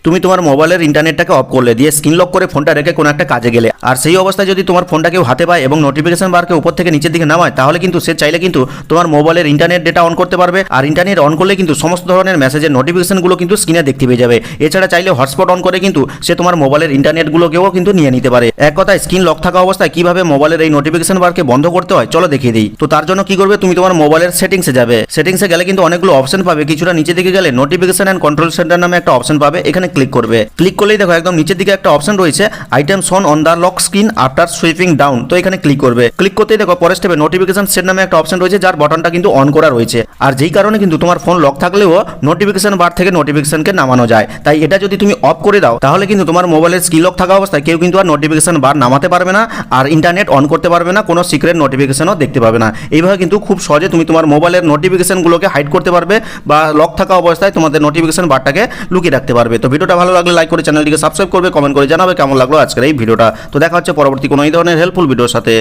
তুমি তোমার মোবাইলের ইন্টারনেটটাকে অফ করলে দিয়ে স্ক্রিন লক করে ফোনটা রেখে কোনো একটা কাজে গেলে, আর সেই অবস্থায় যদি তোমার ফোনটা কেউ হাতে পায় এবং নোটিফিকেশন বারকে উপর থেকে নিচের দিকে নামায়, তাহলে কিন্তু সে চাইলে কিন্তু তোমার মোবাইলের ইন্টারনেট ডেটা অন করতে পারবে। আর ইন্টারনেট অন করলে কিন্তু সমস্ত ধরনের মেসেজের নোটিফিকেশনগুলো কিন্তু স্ক্রিনে দেখতে পেয়ে যাবে। এছাড়া চাইলে হটস্পট অন করে কিন্তু সে তোমার মোবাইলের ইন্টারনেটগুলোকেও কিন্তু নিয়ে নিতে পারে। এক কথায় স্ক্রিন লক থাকা অবস্থায় কিভাবে মোবাইলের এই নোটিফিকেশন বারকে বন্ধ করতে হয় চলো দেখিয়ে দিই। তো তার জন্য কি করবে, তুমি তোমার মোবাইলের সেটিংসে যাবে। সেটিংসে গেলে কিন্তু অনেকগুলো অপশন পাবে, কিছুটা নিচে দিকে গেলে নোটিফিকেশন এন্ড কন্ট্রোল সেন্টার নামে একটা অপশন পাবে, এখানে ক্লিক করবে। ক্লিক করলেই দেখো একদম নিচের দিকে একটা অপশন রয়েছে item shown on the lock screen after swiping down. তো এখানে ক্লিক করবে। ক্লিক করতেই দেখো পরের স্টেপে নোটিফিকেশন সেট নামে একটা অপশন রয়েছে, যার বাটনটা কিন্তু অন করা রয়েছে। আর যেই কারণে কিন্তু তোমার ফোন লক থাকলেও নোটিফিকেশন বার থেকে নোটিফিকেশনকে নামানো যায়। তাই এটা যদি তুমি অফ করে দাও, তাহলে কিন্তু তোমার মোবাইলের স্ক্রিন লক থাকা অবস্থায় কেউ কিন্তু আর নোটিফিকেশন বার নামাতে পারবে না, আর ইন্টারনেট অন করতে পারবে না, কোনো সিক্রেট নোটিফিকেশনও দেখতে পাবে না। এইভাবে কিন্তু খুব সহজে তুমি তোমার মোবাইলের নোটিফিকেশনগুলোকে হাইড করতে পারবে বা লক থাকা অবস্থায় তোমাদের নোটিফিকেশন বারটাকে লুকিয়ে রাখতে পারবে। তো ভিডিওটা ভালো লাগলে লাইক করে চ্যানেলটিকে সাবস্ক্রাইব করবে, কমেন্ট করে জানাবে কেমন লাগলো আজকের এই ভিডিওটা। তো দেখা হচ্ছে পরবর্তী কোনো এই ধরনের হেল্পফুল ভিডিওর সাথে।